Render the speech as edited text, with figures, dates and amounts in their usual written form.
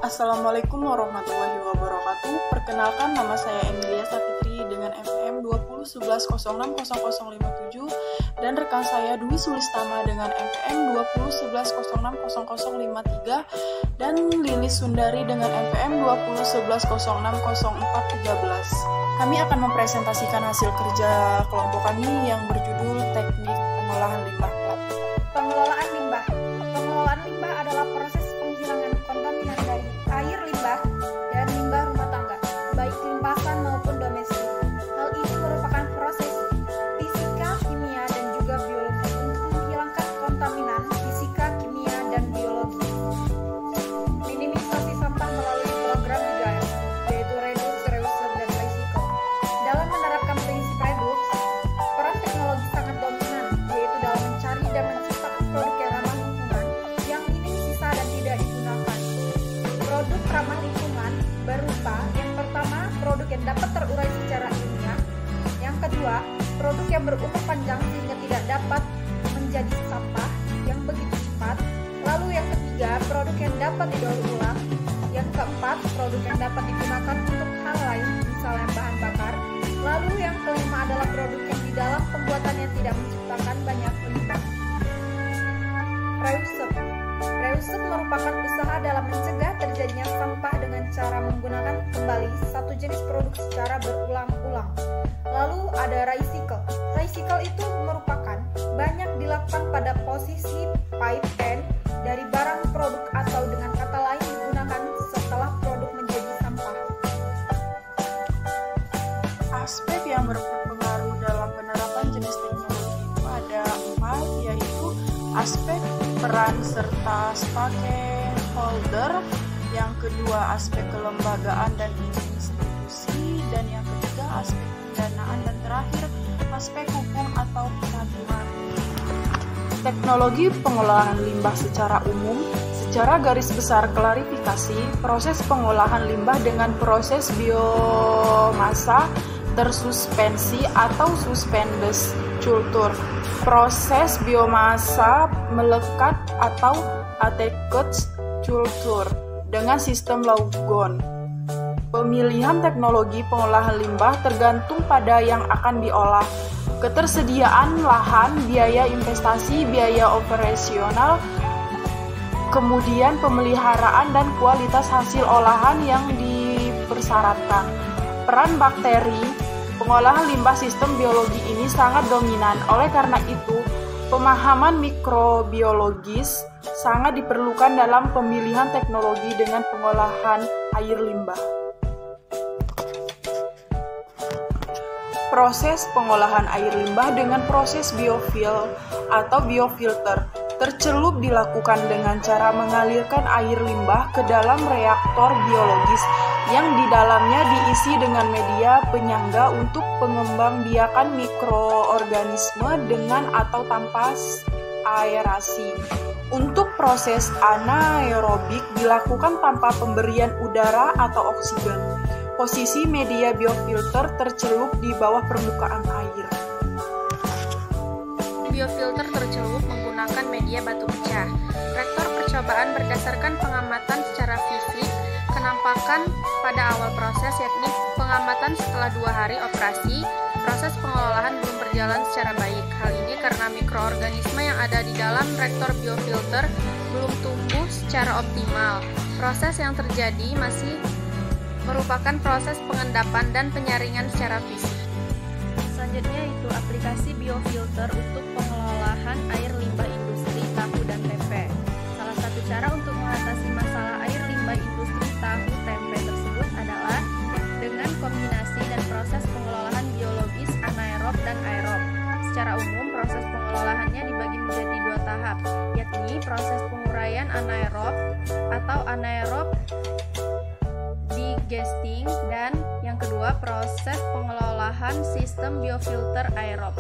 Assalamualaikum warahmatullahi wabarakatuh. Perkenalkan, nama saya Emilia Sapitri dengan NPM 2011060057 dan rekan saya Dwi Sulistama dengan NPM 2011060053 dan Lilis Sundari dengan NPM 2011060413. Kami akan mempresentasikan hasil kerja kelompok kami yang berjudul Teknik Pengolahan Limbah. Pengelolaan limbah. Pengelolaan limbah adalah proses penghilangan kontaminan dari air limbah dan limbah rumah tangga, baik limpasan maupun domestik. Hal ini merupakan proses fisika, kimia, dan juga biologi untuk menghilangkan kontaminan fisika, kimia, dan biologi. Minimisasi sampah melalui program 3R, yaitu Reduce, Reuse, dan Recycle. Dalam menerapkan prinsip Reduce, peran teknologi sangat dominan, yaitu dalam mencari dan menciptakan produk yang ramah lingkungan yang minim sisa dan tidak digunakan. Produk ramah lingkungan berupa yang pertama, produk yang dapat terurai secara ilmiah. Yang kedua, produk yang berumur panjang sehingga tidak dapat menjadi sampah yang begitu cepat. Lalu yang ketiga, produk yang dapat didaur ulang. Yang keempat, produk yang dapat digunakan untuk hal lain, misalnya bahan bakar. Lalu yang kelima adalah produk yang di dalam pembuatannya tidak menciptakan banyak limbah. Reuse. Reuse merupakan usaha dalam mencegah terjadinya sampah dengan cara menggunakan kembali satu jenis produk secara berulang-ulang. Lalu ada Recycle. Recycle itu merupakan banyak dilakukan pada posisi pipe end dari barang produk atau dengan kata lain digunakan setelah produk menjadi sampah. Aspek yang berpengaruh dalam penerapan jenis teknologi itu ada 4, yaitu aspek peran serta stakeholder, yang kedua aspek kelembagaan dan institusi, dan yang ketiga aspek pendanaan, dan terakhir aspek hukum atau pengadilan. Teknologi pengolahan limbah secara umum. Secara garis besar klarifikasi, proses pengolahan limbah dengan proses biomasa tersuspensi atau suspended culture. Proses biomasa melekat atau attached culture dengan sistem Lawgon. Pemilihan teknologi pengolahan limbah tergantung pada yang akan diolah, ketersediaan lahan, biaya investasi, biaya operasional, kemudian pemeliharaan dan kualitas hasil olahan yang dipersyaratkan. Peran bakteri pengolahan limbah sistem biologi ini sangat dominan. Oleh karena itu, pemahaman mikrobiologis sangat diperlukan dalam pemilihan teknologi dengan pengolahan air limbah. Proses pengolahan air limbah dengan proses biofil atau biofilter tercelup dilakukan dengan cara mengalirkan air limbah ke dalam reaktor biologis yang di dalamnya diisi dengan media penyangga untuk pengembangbiakan mikroorganisme dengan atau tanpa aerasi. Untuk proses anaerobik dilakukan tanpa pemberian udara atau oksigen. Posisi media biofilter tercelup di bawah permukaan air. Biofilter tercelup menggunakan media batu pecah. Reaktor percobaan berdasarkan pengamatan secara fisik kenampakan pada awal proses, yakni pengamatan setelah 2 hari operasi. Proses pengolahan belum berjalan secara baik. Hal ini karena mikroorganisme yang ada di dalam reaktor biofilter belum tumbuh secara optimal. Proses yang terjadi masih merupakan proses pengendapan dan penyaringan secara fisik. Selanjutnya itu aplikasi biofilter untuk pengelolaan air limbah industri tahu dan tempe. Salah satu cara untuk mengatasi masalah air limbah industri tahu tempe tersebut adalah dengan kombinasi dan proses pengelolaan biologis anaerob dan aerob. Secara umum, proses pengelolaannya dibagi menjadi 2 tahap, yakni proses penguraian anaerob atau anaerob digesting, dan yang kedua proses pengelolaan sistem biofilter aerob.